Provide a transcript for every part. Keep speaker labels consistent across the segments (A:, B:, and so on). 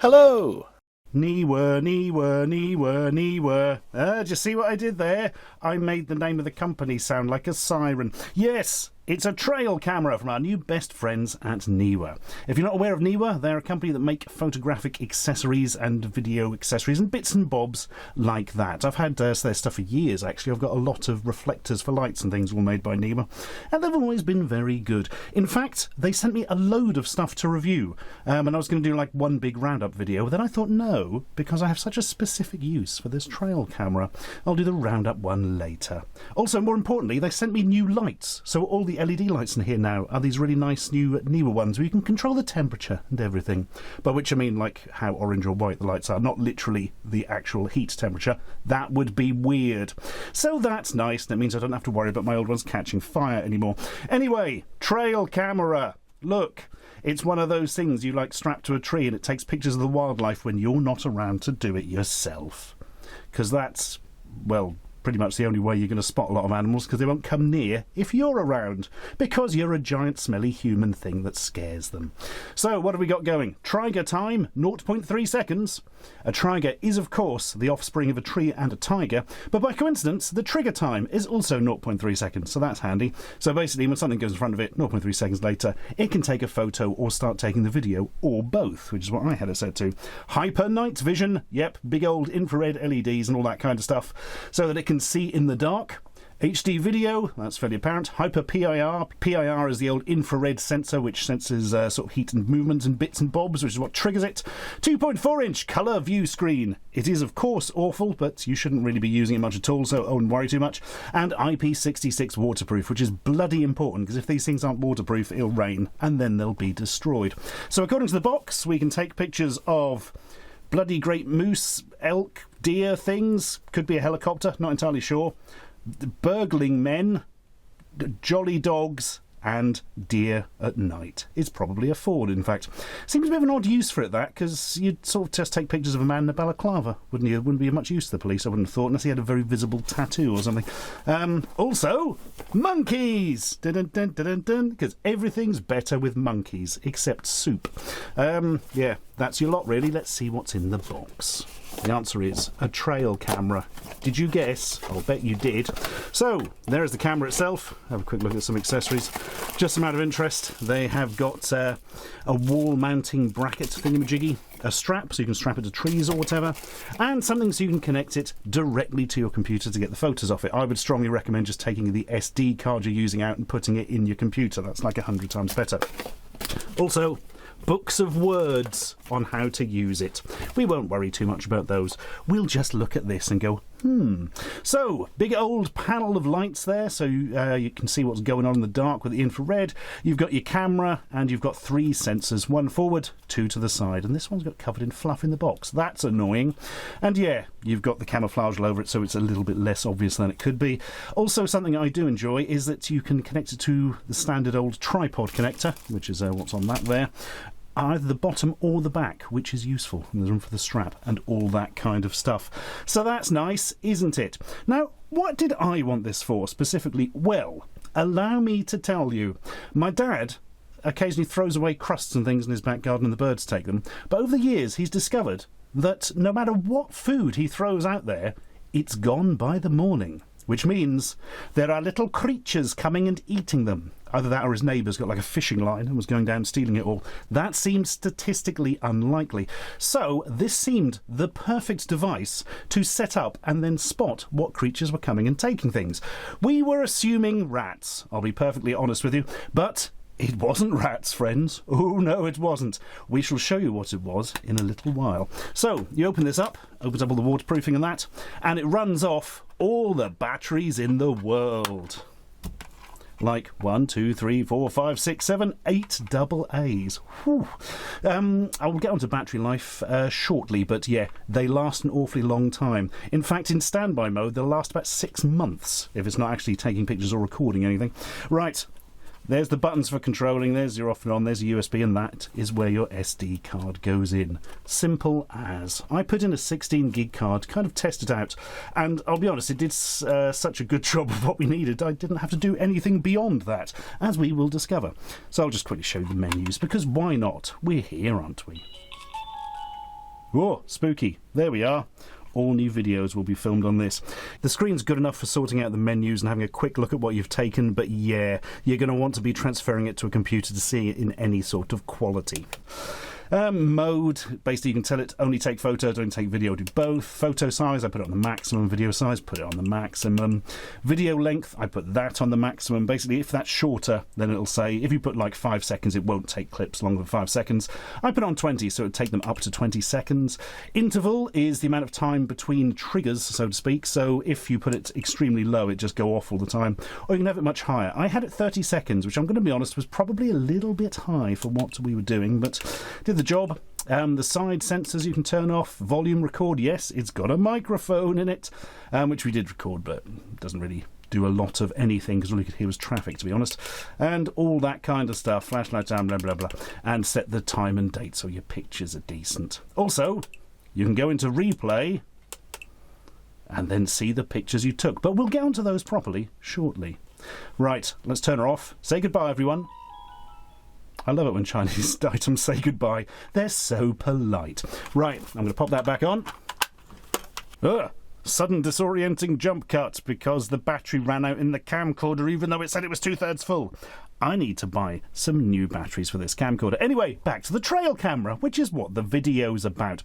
A: Hello! Neewer, Neewer, Neewer, Neewer. Do you see what I did there? I made the name of the company sound like a siren. Yes! It's a trail camera from our new best friends at Neewer. If you're not aware of Neewer, they're a company that make photographic accessories and video accessories and bits and bobs like that. I've had their stuff for years, actually. I've got a lot of reflectors for lights and things all made by Neewer, and they've always been very good. In fact, they sent me a load of stuff to review, and I was going to do like one big roundup video, but then I thought no, because I have such a specific use for this trail camera. I'll do the roundup one later. Also, more importantly, they sent me new lights, so all the LED lights in here now are these really nice new Neewer ones where you can control the temperature and everything. By which I mean like how orange or white the lights are, not literally the actual heat temperature. That would be weird. So that's nice. That means I don't have to worry about my old ones catching fire anymore. Anyway, trail camera. Look. It's one of those things you like strap to a tree and it takes pictures of the wildlife when you're not around to do it yourself. Because that's, well, pretty much the only way you're going to spot a lot of animals, because they won't come near if you're around, because you're a giant smelly human thing that scares them. So what have we got going? Trigger time, 0.3 seconds. A trigger is of course the offspring of a tree and a tiger, but by coincidence the trigger time is also 0.3 seconds, so that's handy. So basically when something goes in front of it, 0.3 seconds later it can take a photo or start taking the video, or both, which is what I had it set to. Hyper night vision, yep, big old infrared LEDs and all that kind of stuff, so that it can see in the dark. HD video, that's fairly apparent. Hyper PIR. PIR is the old infrared sensor which senses sort of heat and movement and bits and bobs, which is what triggers it. 2.4-inch colour view screen. It is of course awful, but you shouldn't really be using it much at all, so I wouldn't worry too much. And IP66 waterproof, which is bloody important, because if these things aren't waterproof, it'll rain and then they'll be destroyed. So according to the box, we can take pictures of bloody great moose, elk, deer things. Could be a helicopter, not entirely sure. Burgling men, jolly dogs, and deer at night. It's probably a Ford, in fact. Seems a bit of an odd use for it, that, because you'd sort of just take pictures of a man in a balaclava, wouldn't you? It wouldn't be of much use to the police, I wouldn't have thought, unless he had a very visible tattoo or something. Also, monkeys! Dun-dun-dun-dun-dun, because everything's better with monkeys, except soup. Yeah, that's your lot, really. Let's see what's in the box. The answer is a trail camera. Did you guess? I'll bet you did. So, there's the camera itself. Have a quick look at some accessories. Just some out of interest, they have got a wall mounting bracket thingamajiggy, a strap so you can strap it to trees or whatever, and something so you can connect it directly to your computer to get the photos off it. I would strongly recommend just taking the SD card you're using out and putting it in your computer. That's like 100 times better. Also, books of words on how to use it. We won't worry too much about those. We'll just look at this and go, So, big old panel of lights there, so you can see what's going on in the dark with the infrared. You've got your camera, and you've got 3 sensors, 1 forward, 2 to the side, and this one's got covered in fluff in the box. That's annoying. And yeah, you've got the camouflage all over it, so it's a little bit less obvious than it could be. Also, something I do enjoy is that you can connect it to the standard old tripod connector, which is what's on that there. Either the bottom or the back, which is useful. And there's room for the strap and all that kind of stuff. So that's nice, isn't it? Now, what did I want this for specifically? Well, allow me to tell you. My dad occasionally throws away crusts and things in his back garden and the birds take them. But over the years, he's discovered that no matter what food he throws out there, it's gone by the morning. Which means there are little creatures coming and eating them. Either that or his neighbour's got like a fishing line and was going down stealing it all. That seems statistically unlikely. So this seemed the perfect device to set up and then spot what creatures were coming and taking things. We were assuming rats, I'll be perfectly honest with you, but it wasn't rats, friends. Oh, no, it wasn't. We shall show you what it was in a little while. So, you open this up, opens up all the waterproofing and that, and it runs off all the batteries in the world. Like 1, 2, 3, 4, 5, 6, 7, 8 double A's. Whew. I will get onto battery life shortly, but yeah, they last an awfully long time. In fact, in standby mode, they'll last about 6 months if it's not actually taking pictures or recording anything. Right. There's the buttons for controlling, there's your off and on, there's a USB, and that is where your SD card goes in. Simple as. I put in a 16 gig card, kind of test it out, and I'll be honest, it did such a good job of what we needed, I didn't have to do anything beyond that, as we will discover. So I'll just quickly show you the menus, because why not? We're here, aren't we? Whoa, spooky. There we are. All new videos will be filmed on this. The screen's good enough for sorting out the menus and having a quick look at what you've taken, but yeah, you're going to want to be transferring it to a computer to see it in any sort of quality. Mode, basically you can tell it only take photo, don't take video, do both. Photo size, I put it on the maximum. Video size, put it on the maximum. Video length, I put that on the maximum. Basically, if that's shorter, then it'll say, if you put like 5 seconds, it won't take clips longer than 5 seconds. I put it on 20, so it would take them up to 20 seconds. Interval is the amount of time between triggers, so to speak. So if you put it extremely low, it just go off all the time. Or you can have it much higher. I had it 30 seconds, which I'm going to be honest, was probably a little bit high for what we were doing, but did the job. The side sensors you can turn off. Volume record, yes, it's got a microphone in it, which we did record, but it doesn't really do a lot of anything because all you could hear was traffic, to be honest. And all that kind of stuff. Flashlight down, blah, blah, blah. And set the time and date so your pictures are decent. Also, you can go into replay and then see the pictures you took. But we'll get onto those properly shortly. Right, let's turn her off. Say goodbye, everyone. I love it when Chinese items say goodbye. They're so polite. Right, I'm going to pop that back on. Ugh, sudden disorienting jump cut because the battery ran out in the camcorder even though it said it was 2/3 full. I need to buy some new batteries for this camcorder. Anyway, back to the trail camera, which is what the video's about.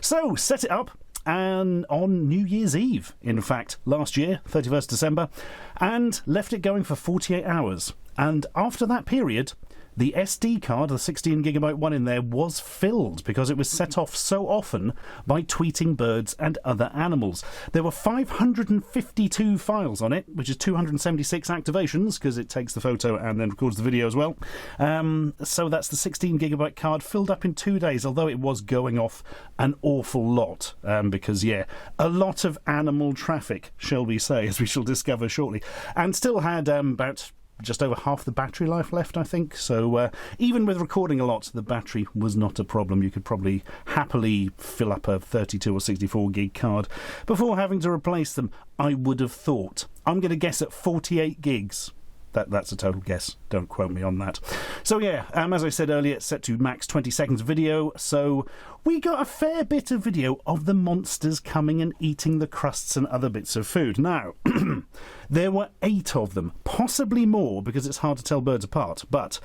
A: So, set it up. And on New Year's Eve, in fact, last year, 31st December, and left it going for 48 hours. And after that period, the SD card, the 16GB one in there, was filled because it was set off so often by tweeting birds and other animals. There were 552 files on it, which is 276 activations, because it takes the photo and then records the video as well. So that's the 16GB card filled up in 2 days, although it was going off an awful lot, because, yeah, a lot of animal traffic, shall we say, as we shall discover shortly, and still had about just over half the battery life left, I think. So even with recording a lot, the battery was not a problem. You could probably happily fill up a 32 or 64 gig card before having to replace them, I would have thought. I'm going to guess at 48 gigs. That's a total guess. Don't quote me on that. So yeah, as I said earlier, it's set to max 20 seconds video. So we got a fair bit of video of the monsters coming and eating the crusts and other bits of food. Now, there were 8 of them, possibly more because it's hard to tell birds apart. But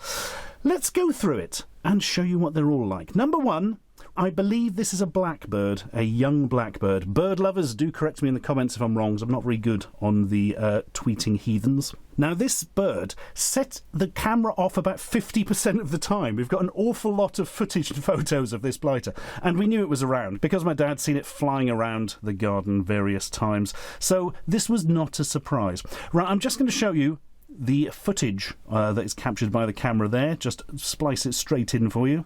A: let's go through it and show you what they're all like. Number 1. I believe this is a blackbird, a young blackbird. Bird lovers, do correct me in the comments if I'm wrong, because I'm not very good on the tweeting heathens. Now, this bird set the camera off about 50% of the time. We've got an awful lot of footage and photos of this blighter, and we knew it was around because my dad's seen it flying around the garden various times. So this was not a surprise. Right, I'm just going to show you the footage that is captured by the camera there. Just splice it straight in for you.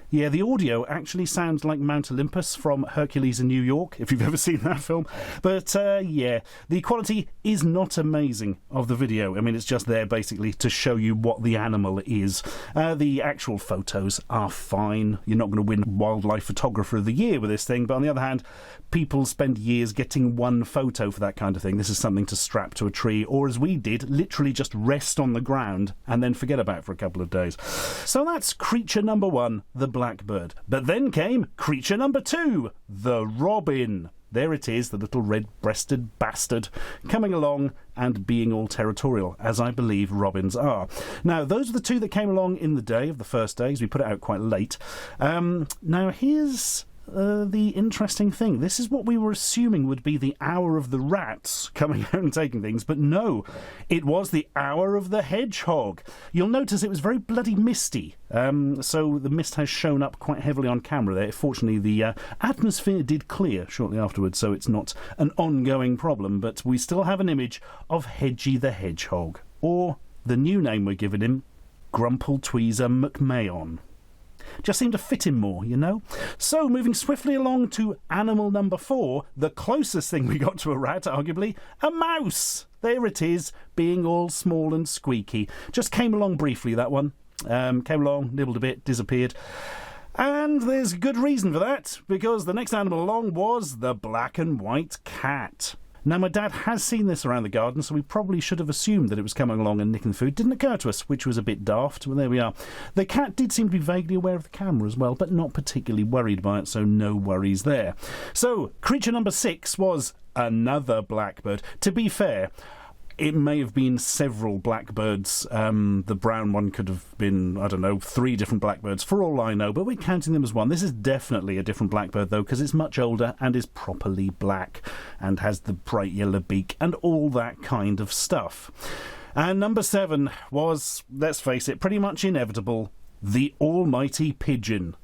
A: Yeah, the audio actually sounds like Mount Olympus from Hercules in New York, if you've ever seen that film. But, yeah, the quality is not amazing of the video. I mean, it's just there, basically, to show you what the animal is. The actual photos are fine. You're not going to win Wildlife Photographer of the Year with this thing. But on the other hand, people spend years getting one photo for that kind of thing. This is something to strap to a tree, or as we did, literally just rest on the ground and then forget about for a couple of days. So that's creature number 1, the blackbird. But then came creature number 2, the robin. There it is, the little red-breasted bastard, coming along and being all territorial, as I believe robins are. Now, those are the 2 that came along in the day of the first day, as we put it out quite late. Now, here's the interesting thing. This is what we were assuming would be the hour of the rats coming out and taking things, but no, it was the hour of the hedgehog. You'll notice it was very bloody misty, so the mist has shown up quite heavily on camera there. Fortunately, the atmosphere did clear shortly afterwards, so it's not an ongoing problem, but we still have an image of Hedgie the Hedgehog, or the new name we're giving him, Grumpletweezer McMahon. Just seemed to fit him more, you know? So, moving swiftly along to animal number 4, the closest thing we got to a rat, arguably, a mouse. There it is, being all small and squeaky. Just came along briefly, that one. Came along, nibbled a bit, disappeared. And there's good reason for that, because the next animal along was the black and white cat. Now, my dad has seen this around the garden, so we probably should have assumed that it was coming along and nicking food. Didn't occur to us, which was a bit daft. Well, there we are. The cat did seem to be vaguely aware of the camera as well, but not particularly worried by it, so no worries there. So, creature number 6 was another blackbird. To be fair, it may have been several blackbirds. The brown one could have been, I don't know, 3 different blackbirds, for all I know, but we're counting them as one. This is definitely a different blackbird, though, because it's much older and is properly black and has the bright yellow beak and all that kind of stuff. And number 7 was, let's face it, pretty much inevitable, the almighty pigeon.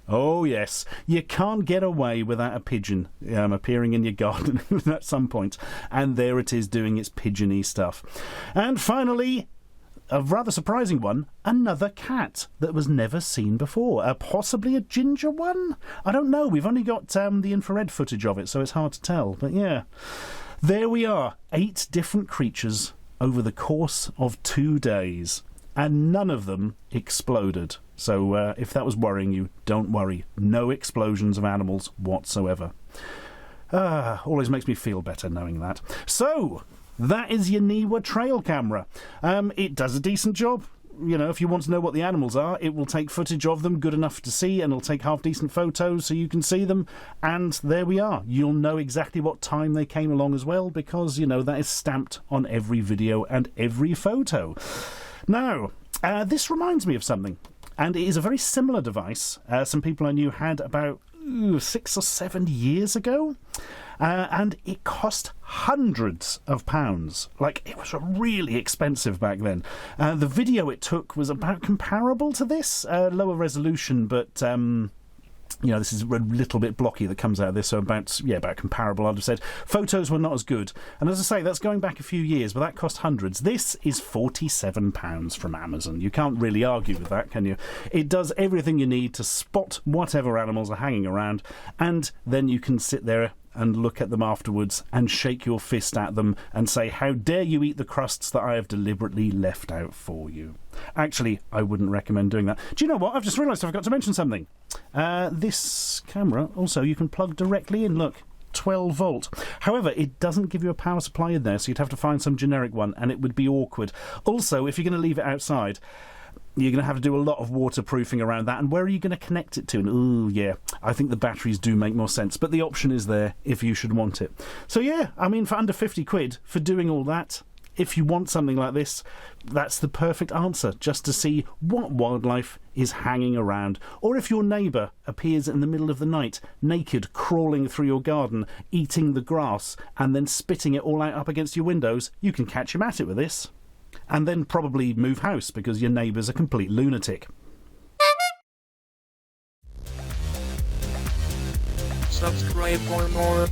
A: Oh, yes. You can't get away without a pigeon appearing in your garden at some point. And there it is doing its pigeony stuff. And finally, a rather surprising one, another cat that was never seen before. Possibly a ginger one? I don't know. We've only got the infrared footage of it, so it's hard to tell. But yeah, there we are. 8 different creatures over the course of 2 days. And none of them exploded. So if that was worrying you, don't worry. No explosions of animals whatsoever. Always makes me feel better knowing that. So, that is your Neewer Trail Camera. It does a decent job. You know, if you want to know what the animals are, it will take footage of them good enough to see, and it'll take half-decent photos so you can see them. And there we are. You'll know exactly what time they came along as well, because, you know, that is stamped on every video and every photo. Now, this reminds me of something, and it is a very similar device some people I knew had about 6 or 7 years ago, and it cost hundreds of pounds. Like, it was really expensive back then. The video it took was about comparable to this, lower resolution, but you know, this is a little bit blocky that comes out of this, so about comparable, I'd have said. Photos were not as good. And as I say, that's going back a few years, but that cost hundreds. This is £47 from Amazon. You can't really argue with that, can you? It does everything you need to spot whatever animals are hanging around, and then you can sit there and look at them afterwards and shake your fist at them and say, how dare you eat the crusts that I have deliberately left out for you. Actually, I wouldn't recommend doing that. Do you know what? I've just realised I forgot to mention something. This camera, also, you can plug directly in, look. 12 volt. However, it doesn't give you a power supply in there, so you'd have to find some generic one, and it would be awkward. Also, if you're going to leave it outside, you're going to have to do a lot of waterproofing around that, and where are you going to connect it to? And, ooh, yeah, I think the batteries do make more sense, but the option is there if you should want it. So yeah, I mean, for under 50 quid, for doing all that, if you want something like this, that's the perfect answer, just to see what wildlife is hanging around. Or if your neighbour appears in the middle of the night, naked, crawling through your garden, eating the grass, and then spitting it all out up against your windows, you can catch him at it with this. And then probably move house because your neighbour's a complete lunatic.
B: Subscribe for more.